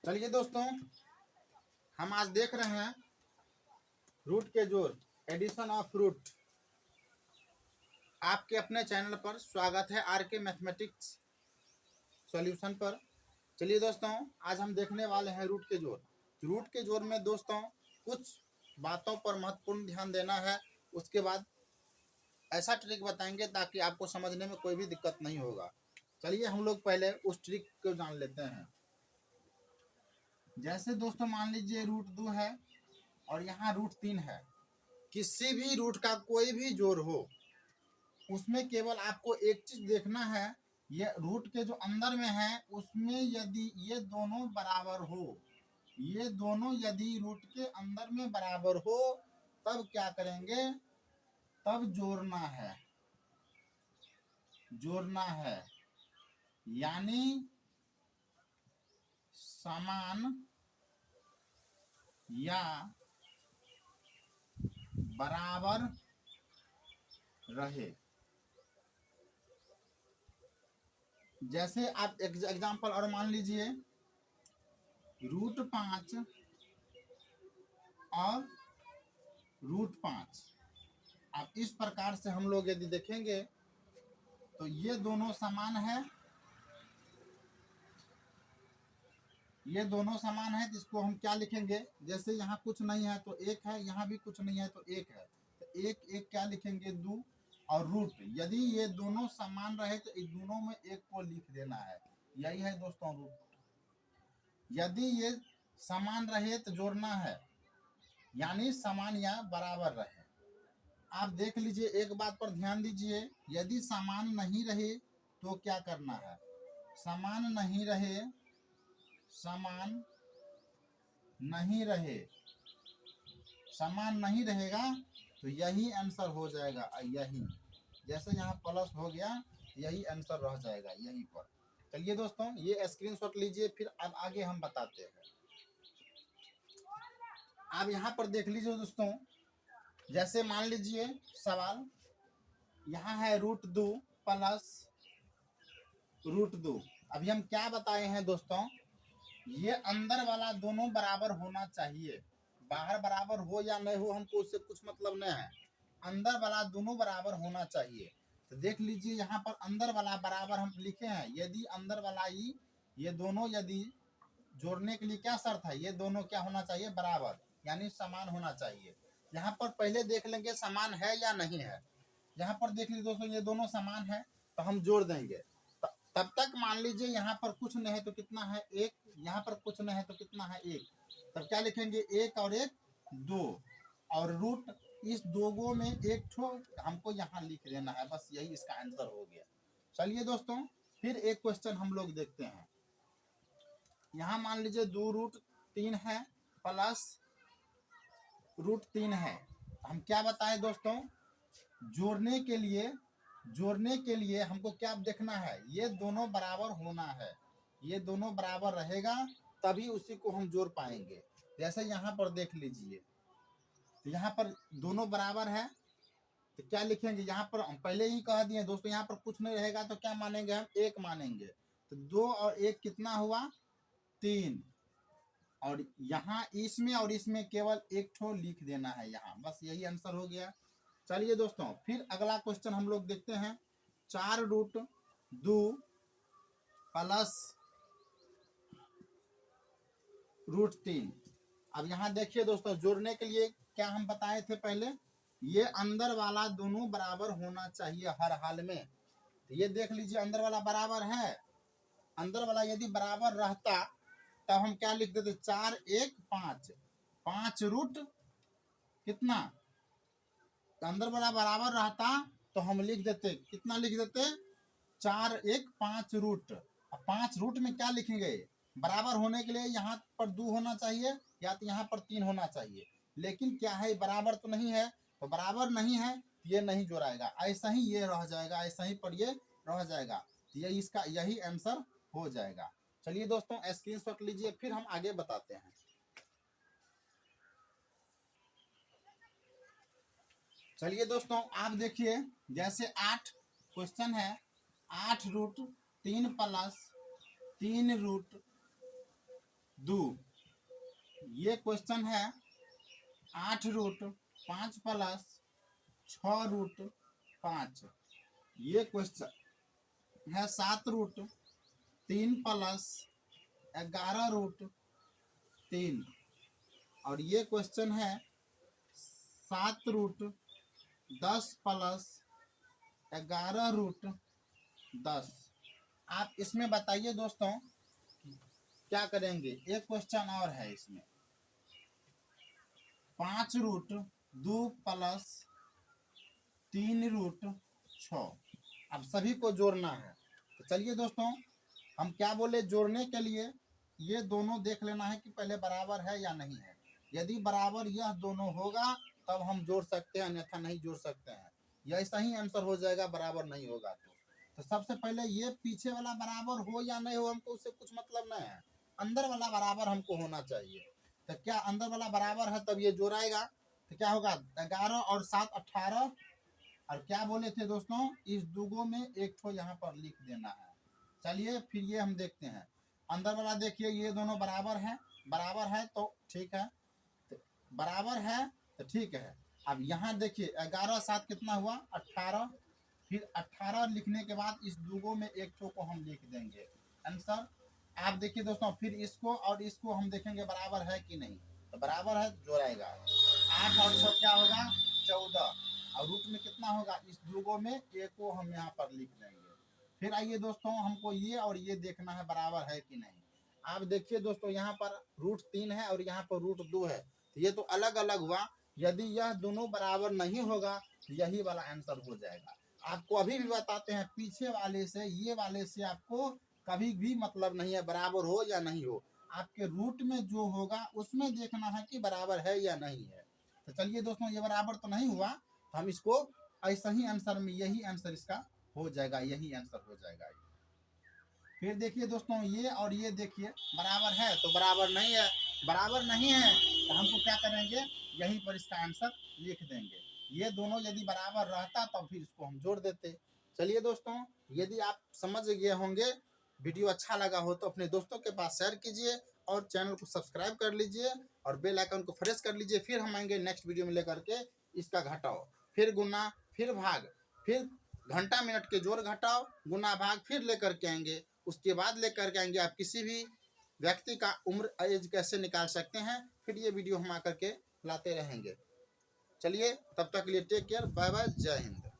चलिए दोस्तों, हम आज देख रहे हैं रूट के जोड़, एडिशन ऑफ रूट। आपके अपने चैनल पर स्वागत है, आर के मैथमेटिक्स सॉल्यूशन पर। चलिए दोस्तों, आज हम देखने वाले हैं रूट के जोड़। रूट के जोड़ में दोस्तों कुछ बातों पर महत्वपूर्ण ध्यान देना है। उसके बाद ऐसा ट्रिक बताएंगे ताकि आपको समझने में कोई भी दिक्कत नहीं होगा। चलिए हम लोग पहले उस ट्रिक को जान लेते हैं। जैसे दोस्तों मान लीजिए रूट 2 है और यहाँ रूट 3 है। किसी भी रूट का कोई भी जोड़ हो, उसमें केवल आपको एक चीज देखना है, ये रूट के जो अंदर में है उसमें यदि ये दोनों बराबर हो, ये दोनों यदि रूट के अंदर में बराबर हो तब क्या करेंगे, तब जोड़ना है। जोड़ना है यानी समान या बराबर रहे। जैसे आप एग्जांपल और मान लीजिए रूट 5 और रूट 5। अब इस प्रकार से हम लोग यदि देखेंगे तो ये दोनों समान है, ये दोनों समान है। तो इसको हम क्या लिखेंगे, जैसे यहाँ कुछ नहीं है तो एक है, यहाँ भी कुछ नहीं है तो एक है, तो एक एक क्या लिखेंगे, 2। और रूट यदि ये दोनों समान रहे तो इन दोनों में एक को लिख देना है। यही है दोस्तों रूट। यदि ये समान रहे तो जोड़ना है, यानी समान या बराबर रहे। आप देख लीजिए, एक बात पर ध्यान दीजिए, यदि समान नहीं रहे तो क्या करना है, समान नहीं रहे, समान नहीं रहे, समान नहीं रहेगा तो यही आंसर हो जाएगा। यही जैसे यहाँ प्लस हो गया, यही आंसर रह जाएगा यहीं पर। चलिए दोस्तों, ये स्क्रीनशॉट लीजिए, फिर अब आगे हम बताते हैं। आप यहाँ पर देख लीजिए दोस्तों, जैसे मान लीजिए सवाल यहाँ है रूट 2 प्लस रूट 2। अभी हम क्या बताए हैं दोस्तों, ये अंदर वाला दोनों बराबर होना चाहिए। बाहर बराबर हो या नहीं हो हमको उससे कुछ मतलब नहीं है, अंदर वाला दोनों बराबर होना चाहिए। तो देख लीजिए यहाँ पर अंदर वाला बराबर हम लिखे हैं। यदि अंदर वाला ही ये दोनों यदि जोड़ने के लिए क्या शर्त है, ये दोनों क्या होना चाहिए, बराबर, यानी समान होना चाहिए। यहाँ पर पहले देख लेंगे समान है या नहीं है। यहाँ पर देख लीजिए दोस्तों, ये दोनों समान है तो हम जोड़ देंगे। तब तक मान लीजिए यहाँ पर कुछ नहीं है तो कितना है, एक। यहाँ पर कुछ नहीं है तो कितना है, एक। तब क्या लिखेंगे, एक और एक 2, और रूट इस दोगो में एक ठो हमको यहाँ लिख देना है। बस यही इसका आंसर हो गया। चलिए दोस्तों, फिर एक क्वेश्चन हम लोग देखते हैं। यहाँ मान लीजिए 2 रूट 3 है प्लस रूट 3 है। हम क्या बताएं दोस्तों, जोड़ने के लिए हमको क्या देखना है, ये दोनों बराबर होना है। ये दोनों बराबर रहेगा तभी उसी को हम जोड़ पाएंगे। जैसे यहाँ पर देख लीजिए, तो यहाँ पर दोनों बराबर है तो क्या लिखेंगे, यहाँ पर हम पहले ही कह दिए दोस्तों, यहाँ पर कुछ नहीं रहेगा तो क्या मानेंगे, हम एक मानेंगे। तो 2 और 1 कितना हुआ, 3। और यहाँ इसमें और इसमें केवल एक ठो लिख देना है यहाँ, बस यही आंसर हो गया। चलिए दोस्तों, फिर अगला क्वेश्चन हम लोग देखते हैं। 4 रूट 2 प्लस रूट 3। अब यहाँ देखिए दोस्तों, जोड़ने के लिए क्या हम बताए थे पहले, ये अंदर वाला दोनों बराबर होना चाहिए हर हाल में। तो ये देख लीजिए अंदर वाला बराबर है। अंदर वाला यदि बराबर रहता तब हम क्या लिख देते, 4 1 5, 5 रूट कितना, अंदर वाला बराबर रहता तो हम लिख देते, कितना लिख देते, 4 1 5 रूट। अब 5 रूट में क्या लिखेंगे, बराबर होने के लिए यहाँ पर 2 होना चाहिए या तो यहाँ पर 3 होना चाहिए। लेकिन क्या है, बराबर तो नहीं है, तो बराबर नहीं है ये नहीं जोड़ाएगा, ऐसा ही ये रह जाएगा, ऐसा ही पर ये रह जाएगा। तो ये इसका यही आंसर हो जाएगा। चलिए दोस्तों, स्क्रीनशॉट लीजिए, फिर हम आगे बताते हैं। चलिए दोस्तों, आप देखिए, जैसे 8 क्वेश्चन है, 8 रूट 3 प्लस 3 रूट 2। ये क्वेश्चन है 8 रूट 5 प्लस 6 रूट 5। ये क्वेश्चन है 7 रूट 3 प्लस 11 रूट 3। और ये क्वेश्चन है 7 रूट 10 प्लस 11 रूट 10। आप इसमें बताइए दोस्तों क्या करेंगे। एक क्वेश्चन और है इसमें 5 रूट 2 प्लस 3 रूट 6। अब सभी को जोड़ना है। तो चलिए दोस्तों हम क्या बोले, जोड़ने के लिए ये दोनों देख लेना है कि पहले बराबर है या नहीं है। यदि बराबर यह दोनों होगा तब हम जोड़ सकते हैं, अन्यथा नहीं जोड़ सकते हैं। यह ऐसा ही आंसर हो जाएगा, बराबर नहीं होगा तो सबसे पहले ये पीछे वाला बराबर हो या नहीं हो हमको उससे कुछ मतलब नहीं है, अंदर वाला बराबर हमको होना चाहिए। तो क्या अंदर वाला बराबर है तब ये जोड़ाएगा। तो क्या होगा 11 और 7 18। और क्या बोले थे दोस्तों, इस दुगो में एक ठो यहाँ पर लिख देना है। चलिए फिर ये हम देखते हैं अंदर वाला। देखिए ये दोनों बराबर है, बराबर है तो ठीक है, तो बराबर है तो ठीक है। अब यहाँ देखिए 11 7 कितना हुआ 18। फिर 18 लिखने के बाद इस दुगो में एक ठो को हम लिख देंगे आंसर। आप देखिए दोस्तों फिर इसको और इसको हम देखेंगे बराबर है कि नहीं। तो बराबर है, जोड़ेगा 8 और 6 क्या होगा 14। और रूट में कितना होगा, इस दुगो में एक को हम यहाँ पर लिख देंगे। फिर आइए दोस्तों हमको ये और ये देखना है बराबर है कि नहीं। आप देखिए दोस्तों यहाँ पर रूट 3 है और यहाँ पर रूट 2 है, तो ये तो अलग अलग हुआ। यदि यह दोनों बराबर नहीं होगा तो यही वाला आंसर हो जाएगा। आपको अभी भी बताते हैं पीछे वाले से ये वाले से आपको कभी भी मतलब नहीं है बराबर हो या नहीं हो। आपके रूट में जो होगा उसमें देखना है कि बराबर है या नहीं है। तो चलिए दोस्तों ये बराबर तो नहीं हुआ, हम इसको ऐसा ही आंसर में यही आंसर इसका हो जाएगा, यही आंसर हो जाएगा। फिर देखिए दोस्तों ये और ये देखिए बराबर है तो बराबर नहीं है, बराबर नहीं है तो हमको क्या करेंगे यहीं पर इसका आंसर लिख देंगे। ये दोनों यदि बराबर रहता तो फिर इसको हम जोड़ देते। चलिए दोस्तों यदि आप समझ गए होंगे, वीडियो अच्छा लगा हो तो अपने दोस्तों के पास शेयर कीजिए और चैनल को सब्सक्राइब कर लीजिए और बेल आइकन को प्रेस कर लीजिए। फिर हम आएंगे नेक्स्ट वीडियो में लेकर के इसका घटाओ, फिर गुना, फिर भाग, फिर घंटा मिनट के जोड़ घटाओ गुना भाग फिर लेकर के आएंगे। उसके बाद लेकर के आएंगे आप किसी भी व्यक्ति का उम्र एज कैसे निकाल सकते हैं। फिर ये वीडियो हम आकर के लाते रहेंगे। चलिए तब तक के लिए टेक केयर, बाय बाय, जय हिंद।